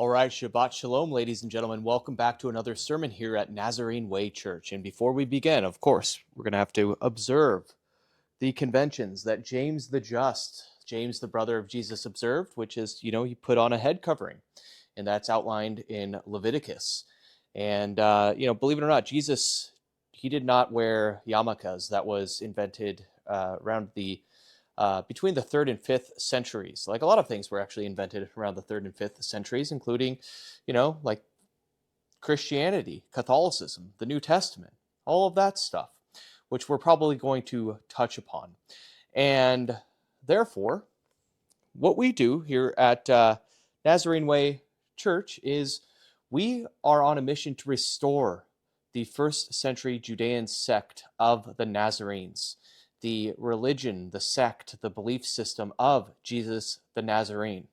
All right, Shabbat Shalom, ladies and gentlemen. Welcome back to another sermon here at Nazarene Way Church. And before we begin, of course, we're going to have to observe the conventions that James the Just, James the brother of Jesus, observed, which is, he put on a head covering. And that's outlined in Leviticus. And, believe it or not, Jesus, he did not wear yarmulkes. That was invented around between the 3rd and 5th centuries. Like a lot of things were actually invented around the 3rd and 5th centuries, including, like Christianity, Catholicism, the New Testament, all of that stuff, which we're probably going to touch upon. And therefore, what we do here at Nazarene Way Church is we are on a mission to restore the 1st century Judean sect of the Nazarenes, the religion, the sect, the belief system of Jesus the Nazarene,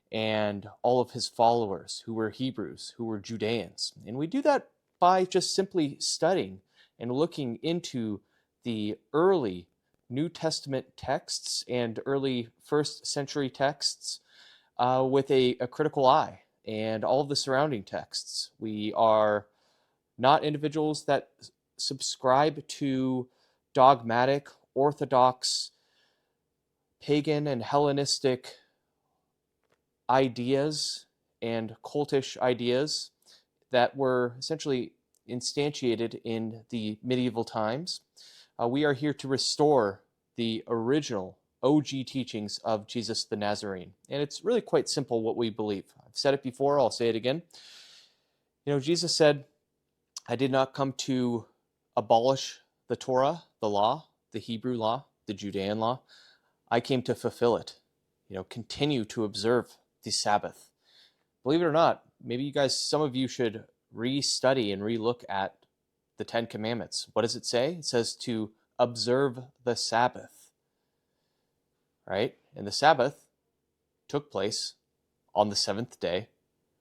and all of his followers who were Hebrews, who were Judeans. And we do that by just simply studying and looking into the early New Testament texts and early 1st century texts with a critical eye, and all of the surrounding texts. We are not individuals that subscribe to dogmatic, orthodox, pagan, and Hellenistic ideas and cultish ideas that were essentially instantiated in the medieval times. We are here to restore the original OG teachings of Jesus the Nazarene. And it's really quite simple what we believe. I've said it before, I'll say it again. Jesus said, "I did not come to abolish the Torah, the law, the Hebrew law, the Judean law. I came to fulfill it. Continue to observe the Sabbath." Believe it or not, maybe some of you should re-study and re-look at the 10 Commandments. What does it say? It says to observe the Sabbath, right? And the Sabbath took place on the 7th day,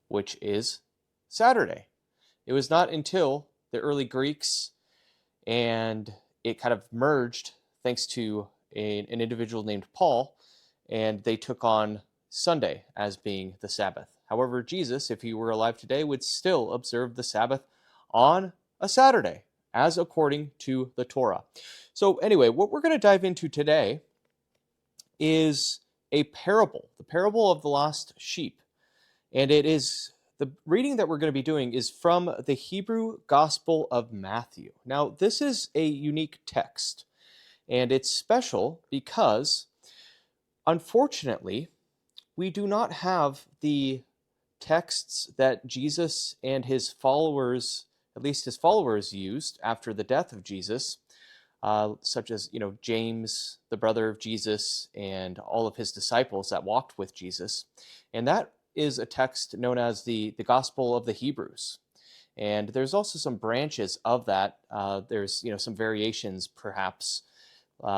which is Saturday. It was not until the early Greeks and it kind of merged thanks to an individual named Paul, and they took on Sunday as being the Sabbath. However, Jesus, if he were alive today, would still observe the Sabbath on a Saturday, as according to the Torah. So anyway, what we're going to dive into today is a parable, the parable of the lost sheep. And the reading that we're going to be doing is from the Hebrew Gospel of Matthew. Now, this is a unique text, and it's special because, unfortunately, we do not have the texts that Jesus and his followers, at least his followers, used after the death of Jesus, such as, James, the brother of Jesus, and all of his disciples that walked with Jesus. And that is a text known as the Gospel of the Hebrews. And there's also some branches of that. There's, some variations, perhaps,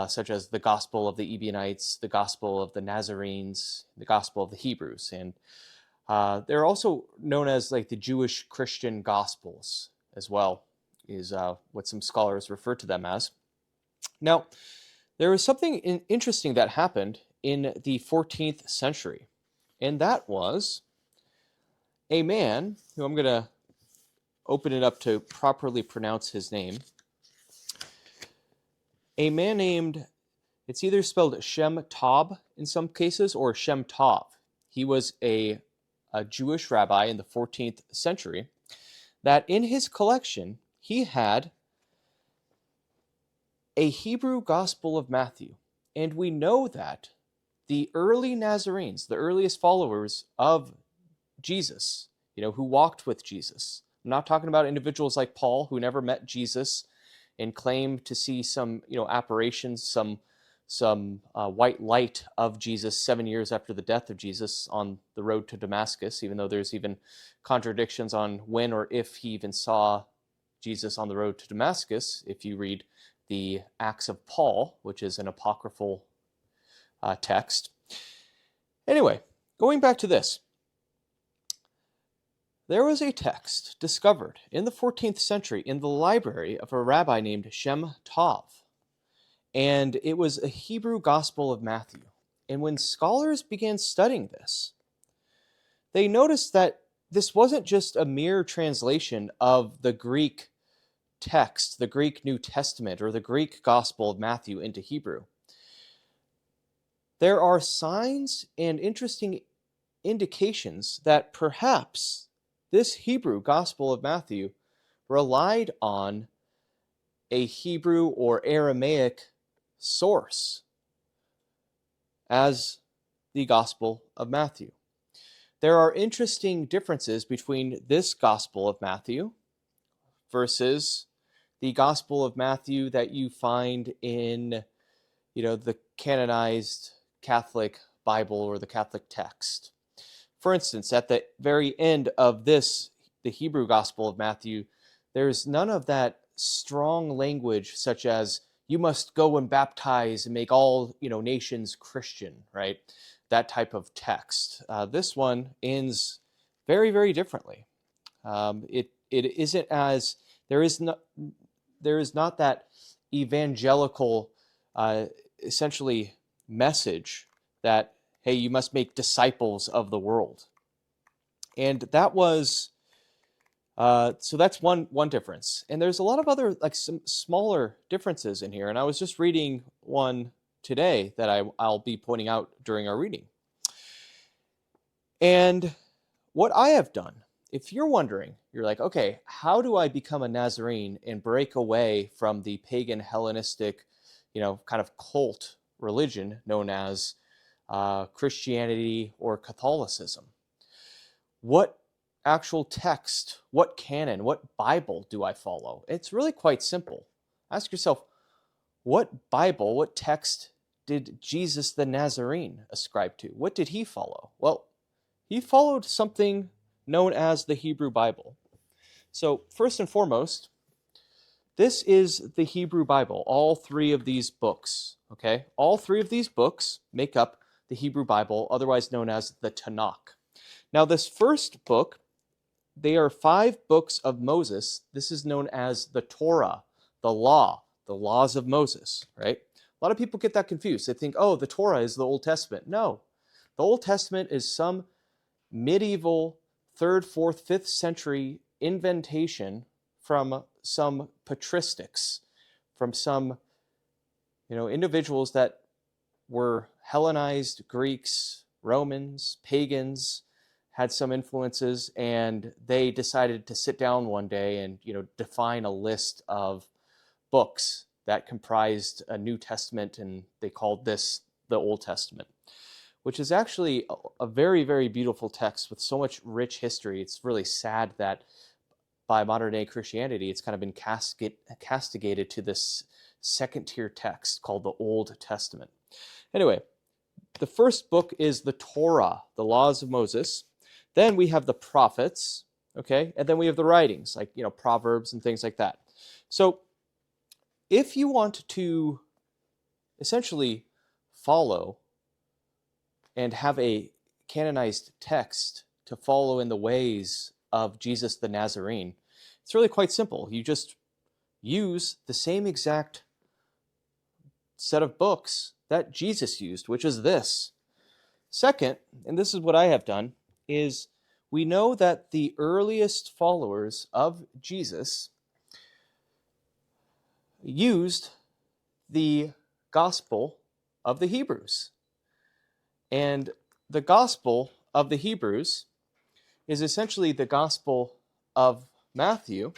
such as the Gospel of the Ebionites, the Gospel of the Nazarenes, the Gospel of the Hebrews. And they're also known as like the Jewish Christian Gospels as well, is what some scholars refer to them as. Now, there was something interesting that happened in the 14th century. And that was a man, who I'm going to open it up to properly pronounce his name. A man named, it's either spelled Shem Tov in some cases or Shem Tov. He was a Jewish rabbi in the 14th century that in his collection, he had a Hebrew Gospel of Matthew. And we know that the early Nazarenes, the earliest followers of Jesus, who walked with Jesus. I'm not talking about individuals like Paul who never met Jesus and claimed to see some, apparitions, some white light of Jesus 7 years after the death of Jesus on the road to Damascus, even though there's even contradictions on when or if he even saw Jesus on the road to Damascus, if you read the Acts of Paul, which is an apocryphal text. Anyway, going back to this. There was a text discovered in the 14th century in the library of a rabbi named Shem Tov. And it was a Hebrew Gospel of Matthew. And when scholars began studying this, they noticed that this wasn't just a mere translation of the Greek text, the Greek New Testament, or the Greek Gospel of Matthew into Hebrew. There are signs and interesting indications that perhaps this Hebrew Gospel of Matthew relied on a Hebrew or Aramaic source as the Gospel of Matthew. There are interesting differences between this Gospel of Matthew versus the Gospel of Matthew that you find in, the canonized Catholic Bible or the Catholic text. For instance, at the very end of the Hebrew Gospel of Matthew, there's none of that strong language such as you must go and baptize and make all nations Christian, right? That type of text. This one ends very, very differently. It isn't as there is not that evangelical essentially message that, hey, you must make disciples of the world. And that was so that's one difference. And there's a lot of other some smaller differences in here. And I was just reading one today that I'll be pointing out during our reading. And what I have done, if you're wondering, you're like, okay, how do I become a Nazarene and break away from the pagan Hellenistic, kind of cult religion known as Christianity or Catholicism? What actual text, what canon, what Bible do I follow? It's really quite simple. Ask yourself, what Bible, what text did Jesus the Nazarene ascribe to? What did he follow? Well, he followed something known as the Hebrew Bible. So first and foremost, this is the Hebrew Bible, all three of these books, okay? All three of these books make up the Hebrew Bible, otherwise known as the Tanakh. Now, this first book, they are 5 books of Moses. This is known as the Torah, the law, the laws of Moses, right? A lot of people get that confused. They think, oh, the Torah is the Old Testament. No, the Old Testament is some medieval 3rd, 4th, 5th century inventation from some patristics, from some individuals that were Hellenized Greeks, Romans, pagans, had some influences, and they decided to sit down one day and define a list of books that comprised a New Testament, and they called this the Old Testament, which is actually a very, very beautiful text with so much rich history. It's really sad that by modern day Christianity, it's kind of been castigated to this second-tier text called the Old Testament. Anyway, the first book is the Torah, the laws of Moses. Then we have the prophets, okay? And then we have the writings, like, Proverbs and things like that. So if you want to essentially follow and have a canonized text to follow in the ways of Jesus the Nazarene, it's really quite simple. You just use the same exact set of books that Jesus used, which is this. Second, and this is what I have done, is we know that the earliest followers of Jesus used the Gospel of the Hebrews. And the Gospel of the Hebrews is essentially the Gospel of Matthew,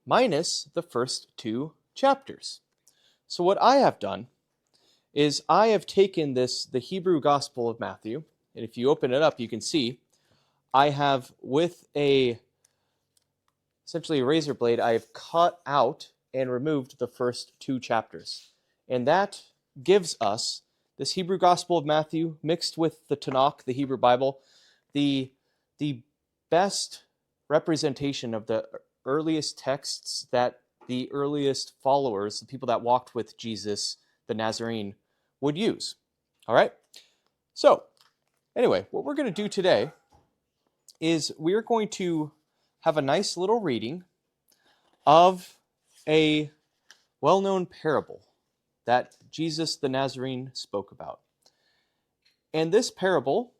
minus the first 2 chapters. So what I have done is I have taken the Hebrew Gospel of Matthew, and if you open it up, you can see I have, with essentially a razor blade, I have cut out and removed the first 2 chapters. And that gives us this Hebrew Gospel of Matthew mixed with the Tanakh, the Hebrew Bible, the best representation of the earliest texts that the earliest followers, the people that walked with Jesus the Nazarene, would use. All right? So, anyway, what we're going to do today is we're going to have a nice little reading of a well-known parable that Jesus the Nazarene spoke about. And this parable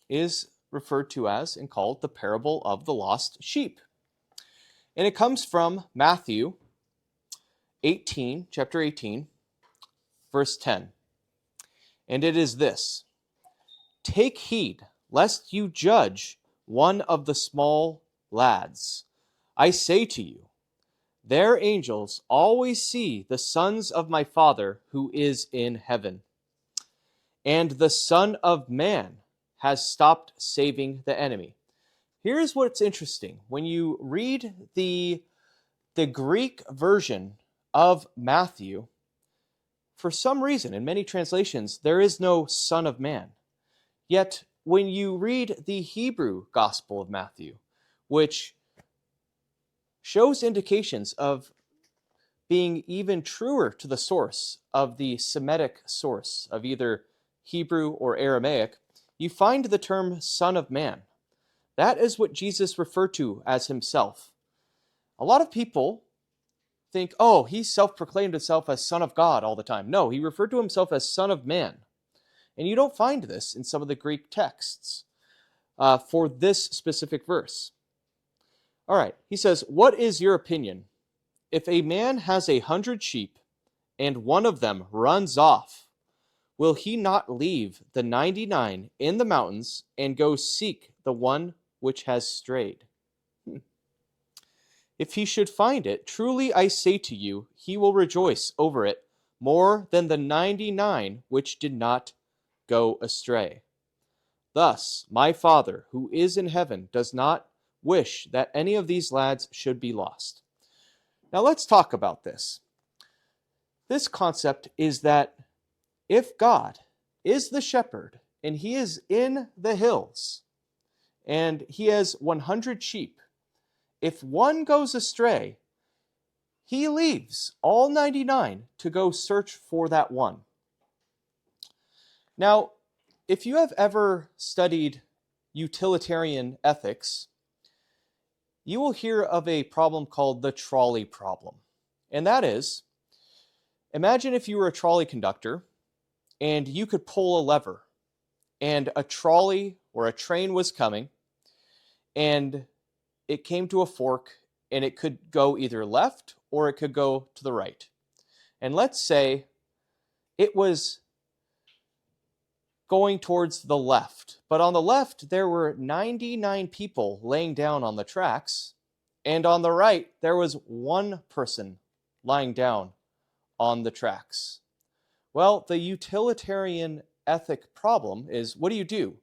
is referred to as and called the parable of the lost sheep. And it comes from Matthew 18, chapter 18, verse 10. And it is this: "Take heed, lest you judge one of the small lads. I say to you, their angels always see the sons of my Father who is in heaven. And the Son of Man has stopped saving the enemy." Here's what's interesting. When you read the Greek version of Matthew, for some reason, in many translations, there is no Son of Man. Yet, when you read the Hebrew Gospel of Matthew, which shows indications of being even truer to the source of the Semitic source of either Hebrew or Aramaic, you find the term Son of Man. That is what Jesus referred to as himself. A lot of people think, oh, he self-proclaimed himself as Son of God all the time. No, he referred to himself as Son of Man. And you don't find this in some of the Greek texts for this specific verse. All right, he says, "What is your opinion? If a man has 100 sheep and one of them runs off, will he not leave the 99 in the mountains and go seek the one which has strayed? If he should find it, truly I say to you, he will rejoice over it more than the 99 which did not go astray. Thus, my Father who is in heaven does not wish that any of these lads should be lost." Now let's talk about this. This concept is that if God is the shepherd and he is in the hills and he has 100 sheep, if one goes astray, he leaves all 99 to go search for that one. Now, if you have ever studied utilitarian ethics, you will hear of a problem called the trolley problem. And that is, imagine if you were a trolley conductor and you could pull a lever and a trolley or a train was coming and it came to a fork and it could go either left or it could go to the right. And let's say it was going towards the left, but on the left there were 99 people laying down on the tracks, and on the right there was one person lying down on the tracks. Well, the utilitarian ethic problem is, what do you do?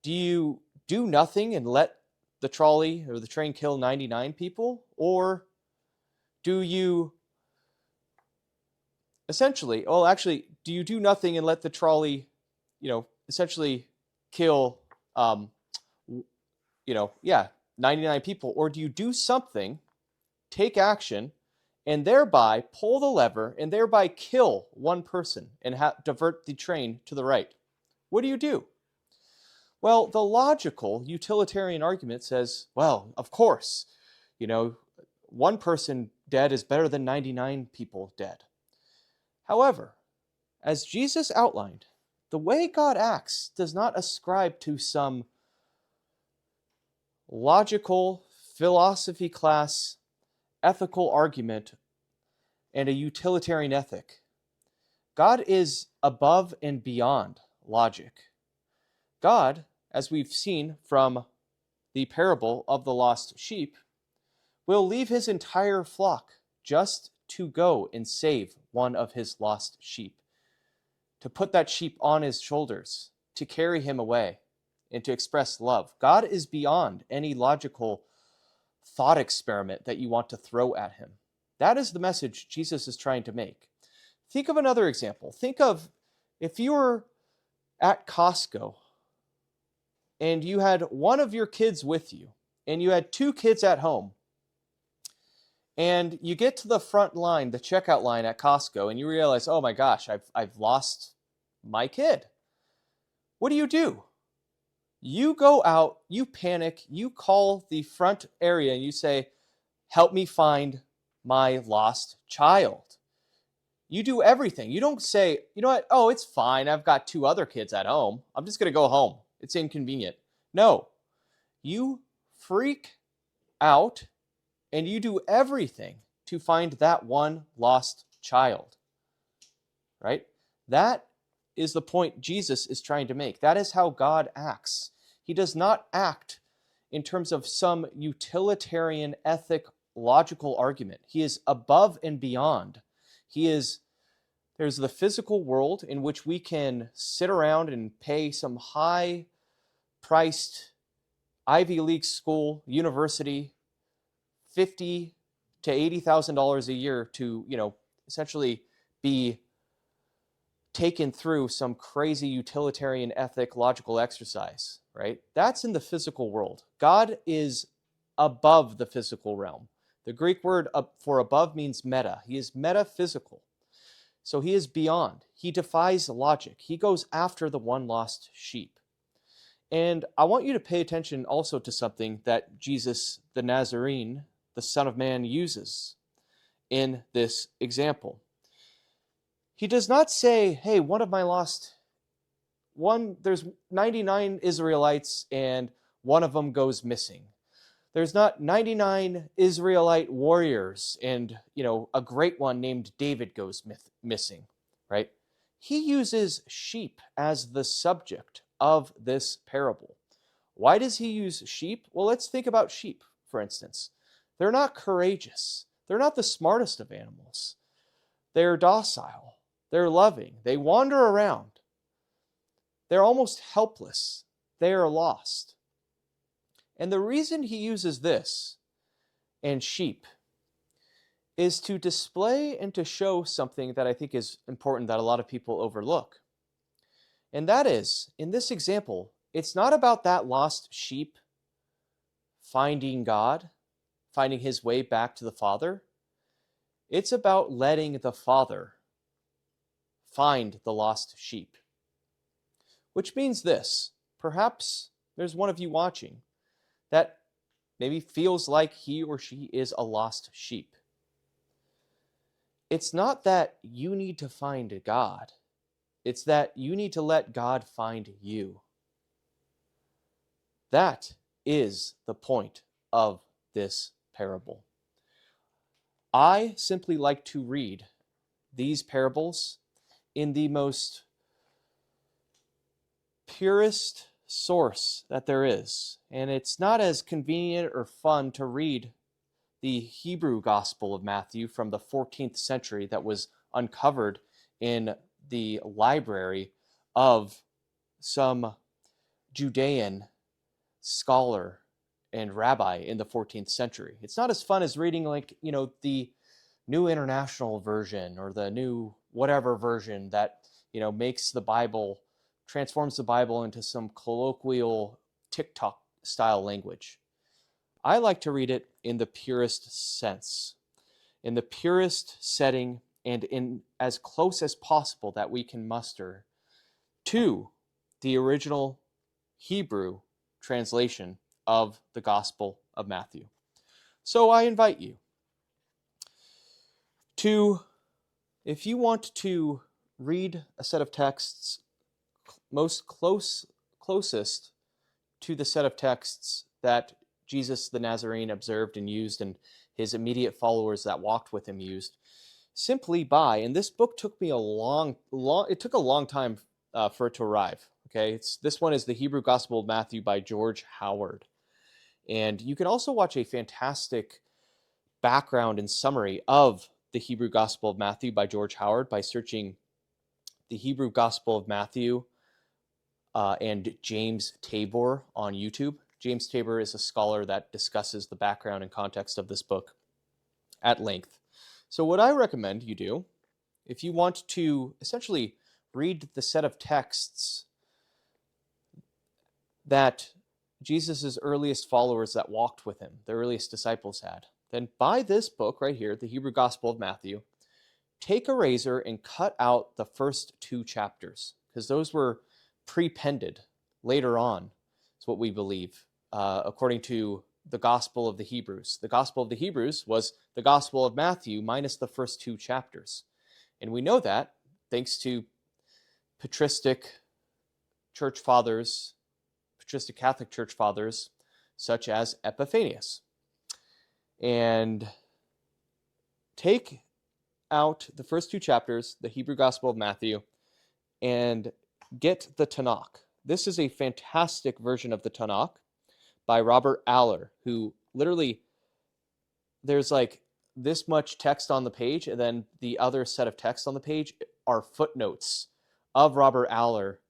Do you do nothing and let the trolley or the train kill 99 people? Or do you essentially, do you do nothing and let the trolley, essentially kill, 99 people? Or do you do something, take action, and thereby pull the lever and thereby kill one person and divert the train to the right? What do? Well, the logical utilitarian argument says, well, of course, one person dead is better than 99 people dead. However, as Jesus outlined, the way God acts does not ascribe to some logical, philosophy class, ethical argument and a utilitarian ethic. God is above and beyond logic. God, as we've seen from the parable of the lost sheep, will leave his entire flock just to go and save one of his lost sheep, to put that sheep on his shoulders, to carry him away, and to express love. God is beyond any logical thought experiment that you want to throw at him. That is the message Jesus is trying to make. Think of another example. Think of if you were at Costco and you had one of your kids with you and you had two kids at home, and you get to the front line, the checkout line at Costco, and you realize, oh my gosh, I've lost my kid. What do? You go out, you panic, you call the front area and you say, help me find my lost child. You do everything. You don't say, you know what? Oh, it's fine. I've got 2 other kids at home. I'm just going to go home. It's inconvenient. No, you freak out and you do everything to find that one lost child, right? That is the point Jesus is trying to make. That is how God acts. He does not act in terms of some utilitarian, ethic, logical argument. He is above and beyond. There's the physical world in which we can sit around and pay some high-priced Ivy League school, university, $50,000 to $80,000 a year to, essentially be taken through some crazy utilitarian ethic logical exercise, right? That's in the physical world. God is above the physical realm. The Greek word for above means meta. He is metaphysical. So he is beyond. He defies logic. He goes after the one lost sheep. And I want you to pay attention also to something that Jesus the Nazarene, the Son of Man, uses in this example. He does not say, hey, there's 99 Israelites and one of them goes missing. There's not 99 Israelite warriors and, a great one named David goes missing, right? He uses sheep as the subject of this parable. Why does he use sheep? Well, let's think about sheep, for instance. They're not courageous. They're not the smartest of animals. They're docile. They're loving. They wander around. They're almost helpless. They are lost. And the reason he uses this and sheep is to display and to show something that I think is important that a lot of people overlook. And that is, in this example, it's not about that lost sheep finding God, finding his way back to the Father. It's about letting the Father find the lost sheep. Which means this, perhaps there's one of you watching that maybe feels like he or she is a lost sheep. It's not that you need to find God. It's that you need to let God find you. That is the point of this parable. I simply like to read these parables in the most purest source that there is. And it's not as convenient or fun to read the Hebrew Gospel of Matthew from the 14th century that was uncovered in the library of some Judean scholar and rabbi in the 14th century. It's not as fun as reading the New International Version or the new whatever version that, transforms the Bible into some colloquial TikTok style language. I like to read it in the purest sense, in the purest setting, and in as close as possible that we can muster to the original Hebrew translation of the Gospel of Matthew. So I invite you to, if you want to read a set of texts closest to the set of texts that Jesus the Nazarene observed and used and his immediate followers that walked with him used, simply by, and this book took me it took a long time for it to arrive. Okay, this one is the Hebrew Gospel of Matthew by George Howard. And you can also watch a fantastic background and summary of the Hebrew Gospel of Matthew by George Howard by searching the Hebrew Gospel of Matthew and James Tabor on YouTube. James Tabor is a scholar that discusses the background and context of this book at length. So what I recommend you do, if you want to essentially read the set of texts that Jesus' earliest followers that walked with him, the earliest disciples had, then buy this book right here, the Hebrew Gospel of Matthew, take a razor and cut out the first 2 chapters, because those were prepended later on. It's what we believe, according to the Gospel of the Hebrews. The Gospel of the Hebrews was the Gospel of Matthew minus the first 2 chapters. And we know that thanks to patristic church fathers, patristic Catholic church fathers, such as Epiphanius. And take out the first two chapters, the Hebrew Gospel of Matthew, and get the Tanakh. This is a fantastic version of the Tanakh by Robert Aller, who literally, there's like this much text on the page, and then the other set of text on the page are footnotes of Robert Aller,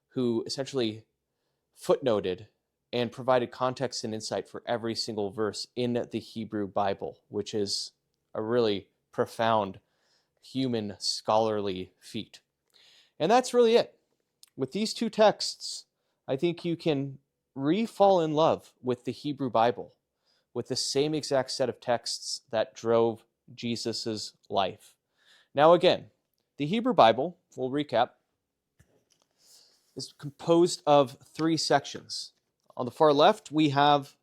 who essentially footnoted and provided context and insight for every single verse in the Hebrew Bible, which is a really profound human scholarly feat. And that's really it. With these two texts, I think you can re-fall in love with the Hebrew Bible, with the same exact set of texts that drove Jesus's life. Now again, the Hebrew Bible, we'll recap, is composed of 3 sections. On the far left, we have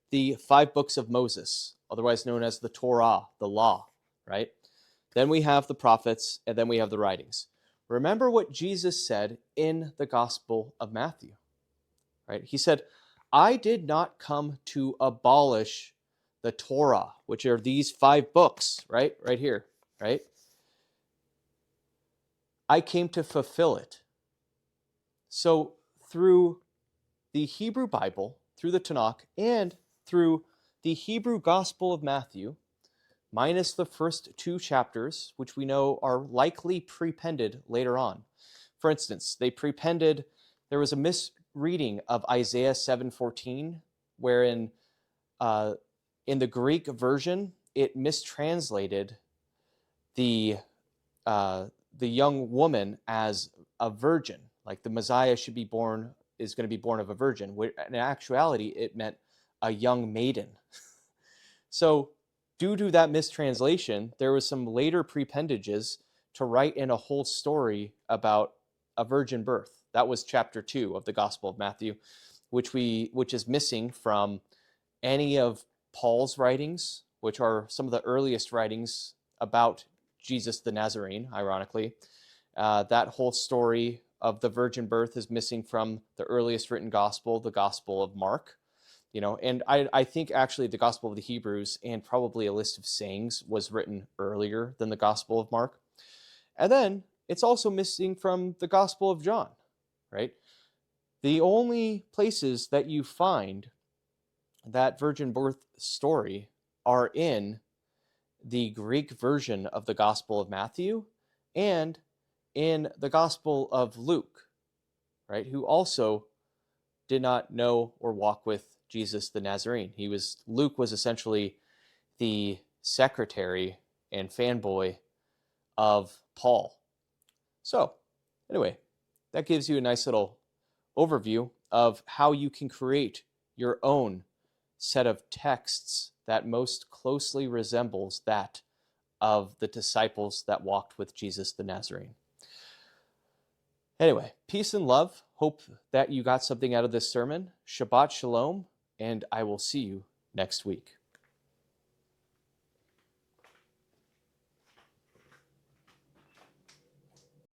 the 5 books of Moses, otherwise known as the Torah, the law, right? Then we have the prophets, and then we have the writings. Remember what Jesus said in the Gospel of Matthew, right? He said, I did not come to abolish the Torah, which are these 5 books, right? Right here, right? I came to fulfill it. So through the Hebrew Bible, through the Tanakh, and through the Hebrew Gospel of Matthew, minus the first 2 chapters, which we know are likely prepended later on. For instance, there was a misreading of Isaiah 7:14, wherein in the Greek version, it mistranslated the young woman as a virgin, like the Messiah is going to be born of a virgin. In actuality, it meant a young maiden. So due to that mistranslation, there was some later prependages to write in a whole story about a virgin birth. That was chapter 2 of the Gospel of Matthew, which is missing from any of Paul's writings, which are some of the earliest writings about Jesus the Nazarene, ironically. That whole story of the virgin birth is missing from the earliest written gospel, the Gospel of Mark. And I think actually the Gospel of the Hebrews and probably a list of sayings was written earlier than the Gospel of Mark. And then it's also missing from the Gospel of John, right? The only places that you find that virgin birth story are in the Greek version of the Gospel of Matthew and in the Gospel of Luke, right? Who also did not know or walk with Jesus the Nazarene. Luke was essentially the secretary and fanboy of Paul. So anyway, that gives you a nice little overview of how you can create your own set of texts that most closely resembles that of the disciples that walked with Jesus the Nazarene. Anyway, peace and love. Hope that you got something out of this sermon. Shabbat shalom, and I will see you next week.